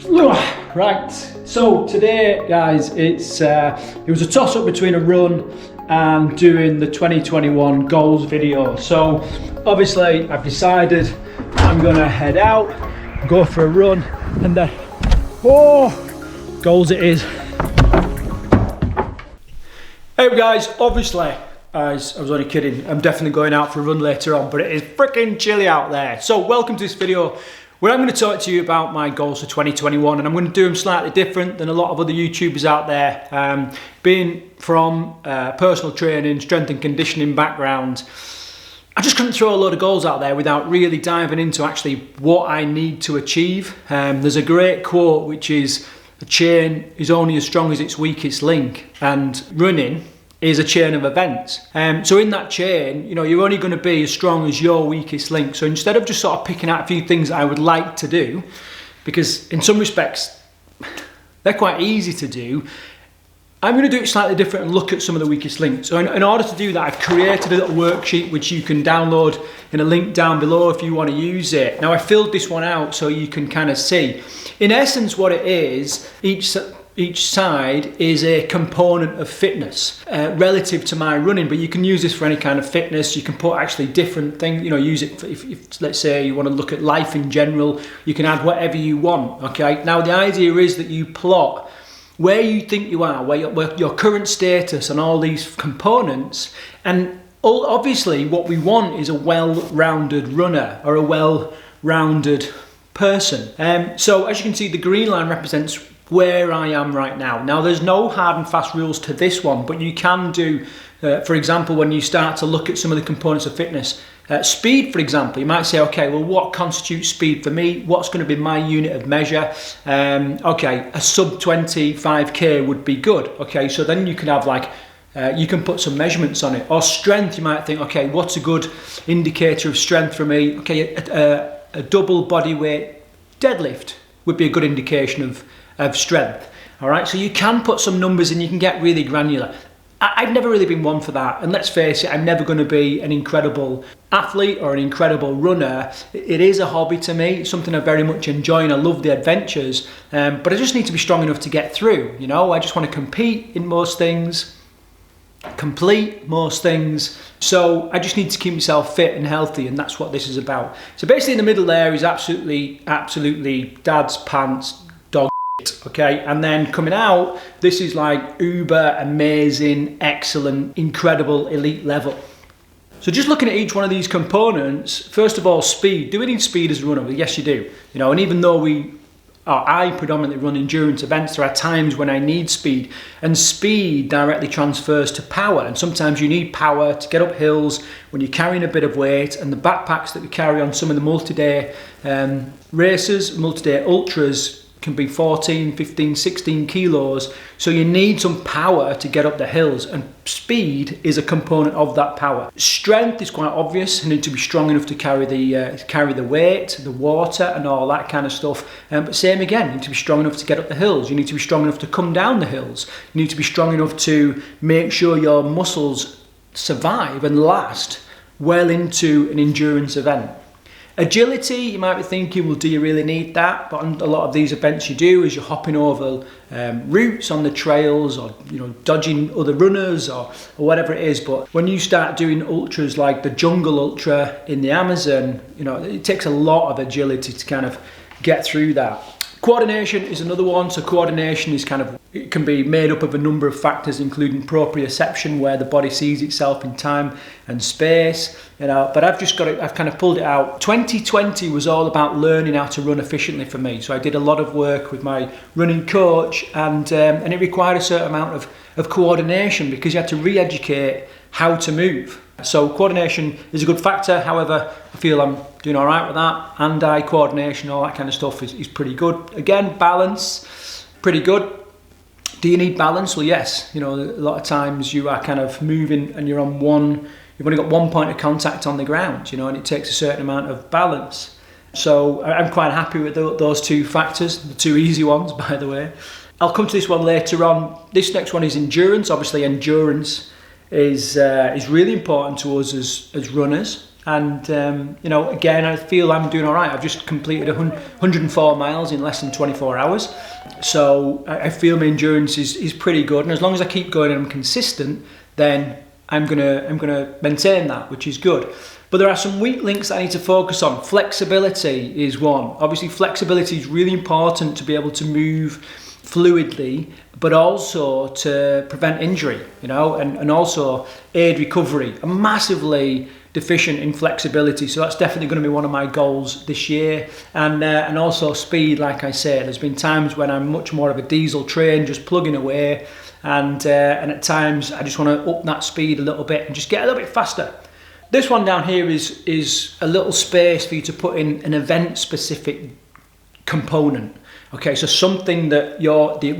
Right, so today guys, it was a toss-up between a run and doing the 2021 goals video. So obviously I've decided I'm gonna head out, go for a run, and then goals it is. Hey guys, obviously I was only kidding, I'm definitely going out for a run later on, but it is freaking chilly out there. So welcome to this video where I'm going to talk to you about my goals for 2021, and I'm going to do them slightly different than a lot of other YouTubers out there. Being from personal training, strength and conditioning background, I just couldn't throw a load of goals out there without really diving into actually what I need to achieve. There's a great quote which is, "A chain is only as strong as its weakest link," and running is a chain of events. So in that chain, you know, you're only going to be as strong as your weakest link. So instead of just sort of picking out a few things that I would like to do, because in some respects they're quite easy to do, I'm going to do it slightly different and look at some of the weakest links. So in order to do that, I've created a little worksheet which you can download in a link down below if you want to use it. Now I filled this one out so you can kind of see. In essence what it is, each side is a component of fitness relative to my running, but you can use this for any kind of fitness. You can put actually different things, you know, use it for, if let's say you want to look at life in general, you can add whatever you want, okay? Now the idea is that you plot where you think you are, where your current status and all these components, and obviously what we want is a well-rounded runner or a well-rounded person. So as you can see, the green line represents where I am right now. Now there's no hard and fast rules to this one, but you can do, for example, when you start to look at some of the components of fitness, speed, for example, you might say, okay, well, what constitutes speed for me? What's going to be my unit of measure? Okay, a sub 25k would be good. Okay, so then you can have like, you can put some measurements on it. Or strength, you might think, okay, what's a good indicator of strength for me? Okay, a double body weight deadlift would be a good indication of strength. All right, so you can put some numbers and you can get really granular. I've never really been one for that, and let's face it, I'm never going to be an incredible athlete or an incredible runner. It is a hobby to me. It's something I very much enjoy and I love the adventures, but I just need to be strong enough to get through. You know, I just want to compete in most things, complete most things, so I just need to keep myself fit and healthy, and that's what this is about. So basically in the middle there is absolutely dad's pants, okay, and then coming out, this is like uber amazing, excellent, incredible, elite level. So just looking at each one of these components, first of all, speed. Do we need speed as a runner? Well, yes you do. You know, and even though I predominantly run endurance events, there are times when I need speed, and speed directly transfers to power, and sometimes you need power to get up hills when you're carrying a bit of weight, and the backpacks that we carry on some of the multi-day races, multi-day ultras, can be 14, 15, 16 kilos, so you need some power to get up the hills, and speed is a component of that power. Strength is quite obvious. You need to be strong enough to carry the weight, the water and all that kind of stuff, but same again, you need to be strong enough to get up the hills, you need to be strong enough to come down the hills, you need to be strong enough to make sure your muscles survive and last well into an endurance event. Agility, you might be thinking, well, do you really need that? But on a lot of these events you do, as you're hopping over routes on the trails, or you know, dodging other runners or whatever it is. But when you start doing ultras like the Jungle Ultra in the Amazon, you know, it takes a lot of agility to kind of get through that. Coordination is another one. So coordination is kind of, it can be made up of a number of factors, including proprioception, where the body sees itself in time and space, you know, but I've kind of pulled it out. 2020 was all about learning how to run efficiently for me. So I did a lot of work with my running coach, and it required a certain amount of coordination, because you had to re-educate how to move. So coordination is a good factor. However, I feel I'm doing all right with that. Hand-eye coordination, all that kind of stuff is pretty good. Again, balance, pretty good. Do you need balance? Well, yes. You know, a lot of times you are kind of moving and you're on you've only got one point of contact on the ground, you know, and it takes a certain amount of balance. So I'm quite happy with those two factors, the two easy ones, by the way. I'll come to this one later on. This next one is endurance. Obviously, endurance is really important to us as runners. And you know, again, I feel I'm doing all right. I've just completed 104 miles in less than 24 hours, so I feel my endurance is pretty good. And as long as I keep going and I'm consistent, then I'm gonna maintain that, which is good. But there are some weak links that I need to focus on. Flexibility is one. Obviously, flexibility is really important to be able to move fluidly, but also to prevent injury, you know, and also aid recovery. I'm massively deficient in flexibility, so that's definitely going to be one of my goals this year. And also speed, like I said, there's been times when I'm much more of a diesel train, just plugging away, and at times I just want to up that speed a little bit and just get a little bit faster. This one down here is a little space for you to put in an event-specific component. Okay, so something that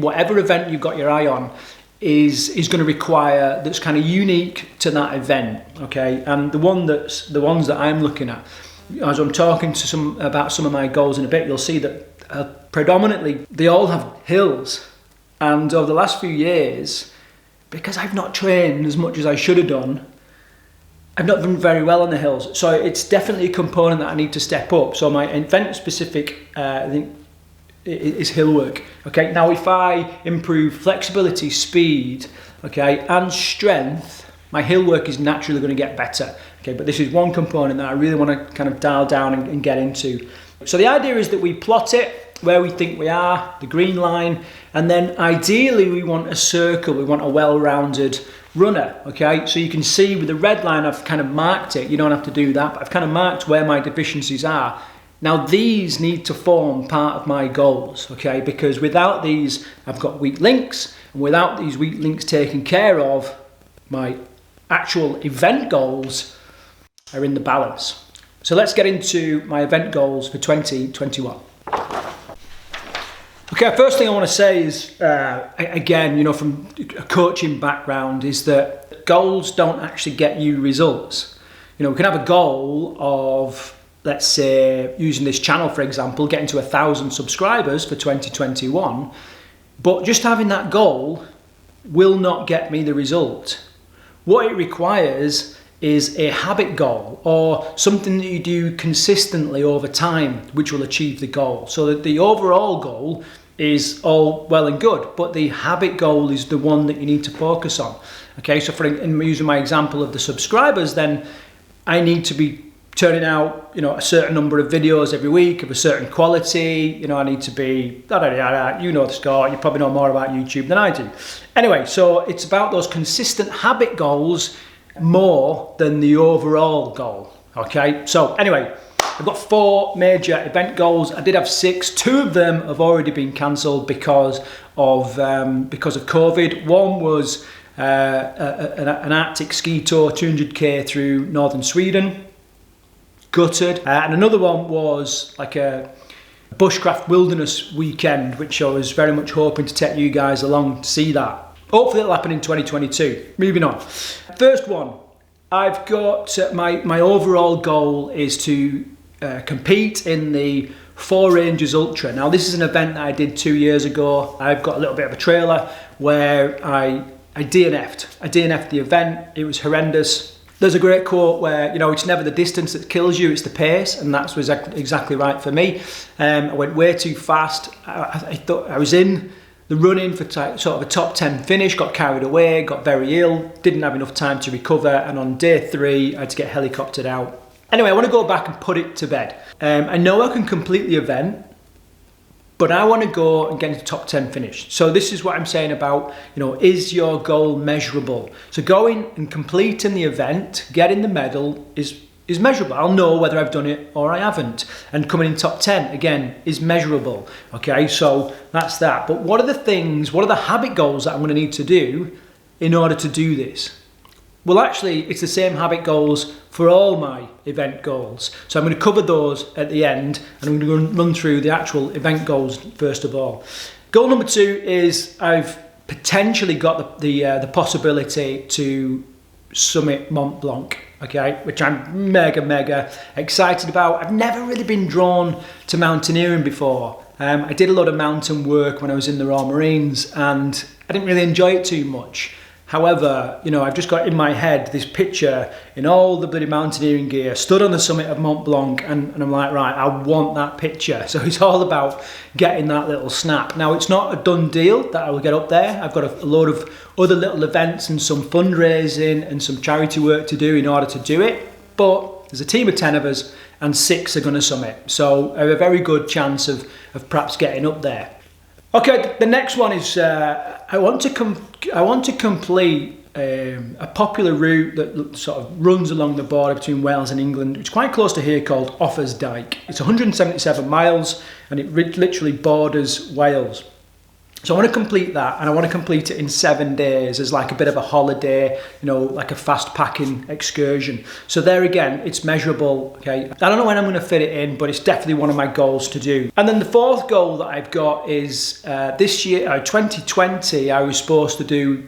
whatever event you've got your eye on is going to require, that's kind of unique to that event. Okay, and the ones that I'm looking at, as I'm talking to about some of my goals in a bit, you'll see that predominantly they all have hills. And over the last few years, because I've not trained as much as I should have done, I've not done very well on the hills. So it's definitely a component that I need to step up. So my event-specific, I think, is hill work. Okay, now if I improve flexibility, speed, okay, and strength, my hill work is naturally going to get better. Okay, but this is one component that I really want to kind of dial down and get into. So the idea is that we plot it where we think we are, the green line, and then ideally we want a circle, we want a well-rounded runner. Okay, so you can see with the red line I've kind of marked it. You don't have to do that, but I've kind of marked where my deficiencies are. Now these need to form part of my goals, okay, because without these I've got weak links, and without these weak links taken care of, my actual event goals are in the balance. So let's get into my event goals for 2021. Okay, first thing I want to say is, again, you know, from a coaching background, is that goals don't actually get you results. You know, we can have a goal of, let's say, using this channel, for example, getting to 1,000 subscribers for 2021, but just having that goal will not get me the result. What it requires is a habit goal, or something that you do consistently over time, which will achieve the goal. So that the overall goal is all well and good, but the habit goal is the one that you need to focus on. Okay, so in using my example of the subscribers, then I need to be turning out, you know, a certain number of videos every week of a certain quality. You know, I need to be, you know the score, you probably know more about YouTube than I do. Anyway, so it's about those consistent habit goals more than the overall goal. Okay, so anyway, I've got 4 major event goals. I did have 6. 2 of them have already been cancelled because of COVID. One was an Arctic ski tour, 200k through northern Sweden, gutted, and another one was like a bushcraft wilderness weekend, which I was very much hoping to take you guys along to see that. Hopefully it'll happen in 2022. Moving on. First one, I've got my overall goal is to compete in the Four Ranges Ultra. Now this is an event that I did 2 years ago. I've got a little bit of a trailer where I DNF'd. I DNF'd the event. It was horrendous. There's a great quote where, you know, it's never the distance that kills you, it's the pace, and that was exactly right for me. I went way too fast. I thought I was in the running for sort of a top 10 finish, got carried away, got very ill, didn't have enough time to recover, and on day 3 I had to get helicoptered out. Anyway, I want to go back and put it to bed. I know I can complete the event, but I want to go and get into top 10 finish. So this is what I'm saying about, you know, is your goal measurable? So going and completing the event, getting the medal is measurable. I'll know whether I've done it or I haven't. And coming in top 10, again, is measurable. Okay, so that's that. But what are the habit goals that I'm going to need to do in order to do this? Well, actually, it's the same habit goals for all my event goals. So I'm going to cover those at the end, and I'm going to run through the actual event goals first of all. Goal number 2 is I've potentially got the possibility to summit Mont Blanc, okay, which I'm mega excited about. I've never really been drawn to mountaineering before. I did a lot of mountain work when I was in the Royal Marines, and I didn't really enjoy it too much. However, you know, I've just got in my head this picture in all the bloody mountaineering gear, stood on the summit of Mont Blanc, and I'm like, right, I want that picture. So it's all about getting that little snap. Now, it's not a done deal that I will get up there. I've got a load of other little events and some fundraising and some charity work to do in order to do it. But there's a team of 10 of us and 6 are going to summit. So I have a very good chance of perhaps getting up there. Okay, the next one is I want to complete a popular route that sort of runs along the border between Wales and England. It's quite close to here, called Offa's Dyke. It's 177 miles and it literally borders Wales. So I want to complete that, and I want to complete it in 7 days as like a bit of a holiday, you know, like a fast packing excursion. So there again, it's measurable, okay? I don't know when I'm going to fit it in, but it's definitely one of my goals to do. And then the fourth goal that I've got is this year, 2020, I was supposed to do,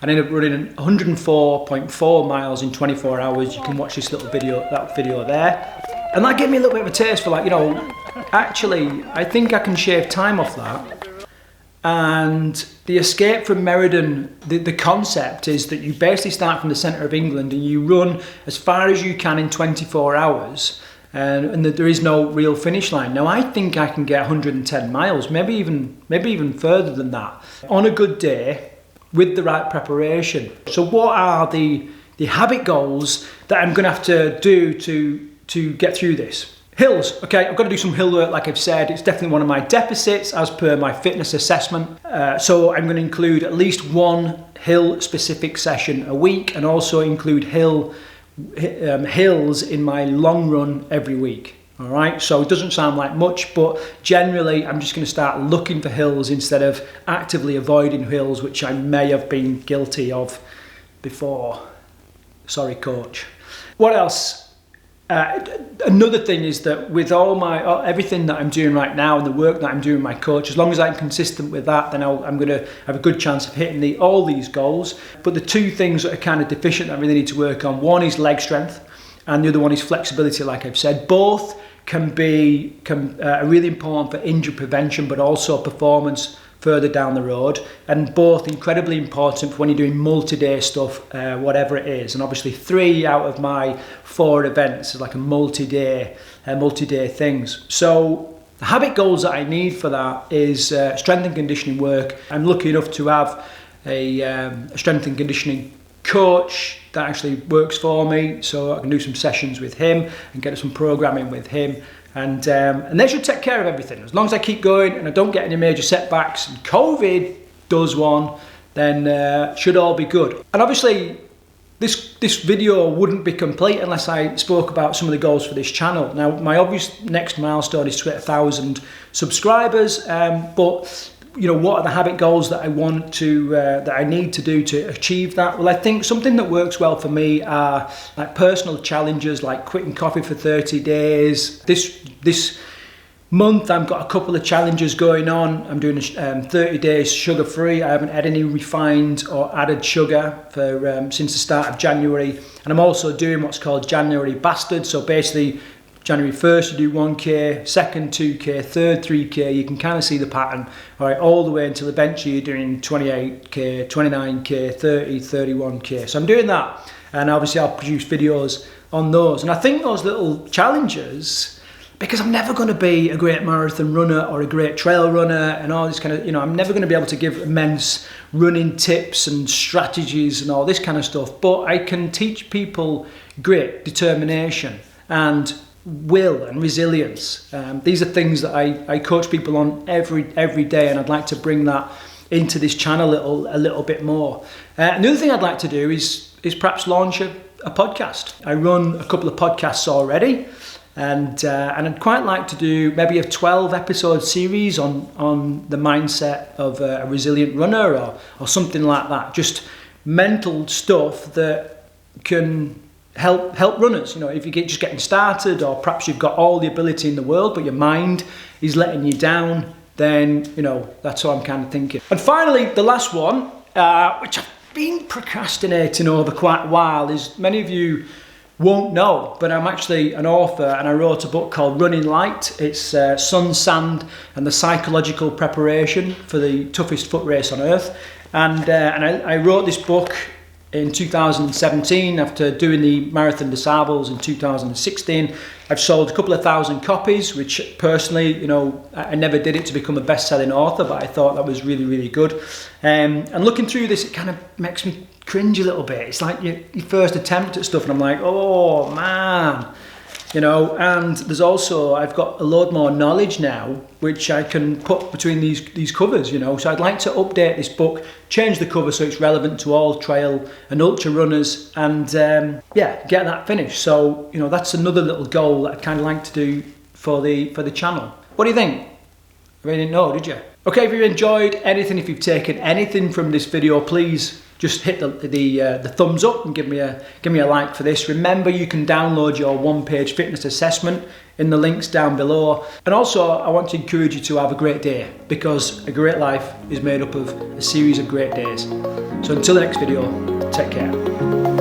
I ended up running 104.4 miles in 24 hours. You can watch this little video, that video there. And that gave me a little bit of a taste for like, you know, actually, I think I can shave time off that. And the escape from Meriden, the concept is that you basically start from the centre of England and you run as far as you can in 24 hours and that there is no real finish line. Now I think I can get 110 miles, maybe even further than that, on a good day with the right preparation. So what are the habit goals that I'm going to have to do to get through this? Hills, okay, I've got to do some hill work like I've said. It's definitely one of my deficits as per my fitness assessment. So I'm going to include at least one hill specific session a week and also include hills in my long run every week. All right, so it doesn't sound like much, but generally I'm just going to start looking for hills instead of actively avoiding hills, which I may have been guilty of before. Sorry, coach. What else? Another thing is that with all my everything that I'm doing right now and the work that I'm doing with my coach, as long as I'm consistent with that, then I'm going to have a good chance of hitting all these goals. But the two things that are kind of deficient that I really need to work on, one is leg strength and the other one is flexibility, like I've said. Both can be really important for injury prevention, but also performance further down the road, and both incredibly important for when you're doing multi-day stuff, whatever it is. And obviously 3 out of my 4 events is like a multi-day things. So the habit goals that I need for that is strength and conditioning work. I'm lucky enough to have a strength and conditioning coach that actually works for me, so I can do some sessions with him and get some programming with him. And they should take care of everything. As long as I keep going and I don't get any major setbacks and COVID does one, then should all be good. And obviously this video wouldn't be complete unless I spoke about some of the goals for this channel. Now my obvious next milestone is to hit 1,000 subscribers, but you know, what are the habit goals that I want to, that I need to do to achieve that? Well, I think something that works well for me are like personal challenges, like quitting coffee for 30 days. This month I've got a couple of challenges going on. I'm doing 30 days sugar free. I haven't had any refined or added sugar for since the start of January. And I'm also doing what's called January Bastard. So basically January 1st you do 1k, 2nd 2k, 3rd 3k, you can kind of see the pattern, all right, all the way until eventually you're doing 28k, 29k, 30, 31k. So I'm doing that, and obviously I'll produce videos on those. And I think those little challenges, because I'm never going to be a great marathon runner or a great trail runner and all this kind of, you know, I'm never going to be able to give immense running tips and strategies and all this kind of stuff, but I can teach people grit, determination, and will and resilience. These are things that I coach people on every day, and I'd like to bring that into this channel a little bit more. And the other thing I'd like to do is perhaps launch a podcast. I run a couple of podcasts already, and I'd quite like to do maybe a 12 episode series on the mindset of a resilient runner or something like that. Just mental stuff that can help runners. You know, if you're just getting started, or perhaps you've got all the ability in the world but your mind is letting you down, then you know, that's what I'm kind of thinking. And finally, the last one, which I've been procrastinating over quite a while, is many of you won't know, but I'm actually an author and I wrote a book called Running Light. It's sun, sand and the psychological preparation for the toughest foot race on earth. And I wrote this book in 2017 after doing the Marathon des Sables in 2016. I've sold a couple of thousand copies, which personally, you know, I never did it to become a best-selling author, but I thought that was really, really good. And looking through this, it kind of makes me cringe a little bit. It's like your first attempt at stuff and I'm like, oh man, you know. And there's also, I've got a load more knowledge now which I can put between these covers, you know. So I'd like to update this book, change the cover so it's relevant to all trail and ultra runners, and yeah, get that finished. So, you know, that's another little goal that I'd kind of like to do for the channel. What do you think? I really didn't know, did you? Okay, if you enjoyed anything, if you've taken anything from this video, please just hit the thumbs up and give me a like for this. Remember, you can download your one-page fitness assessment in the links down below. And also, I want to encourage you to have a great day, because a great life is made up of a series of great days. So until the next video, take care.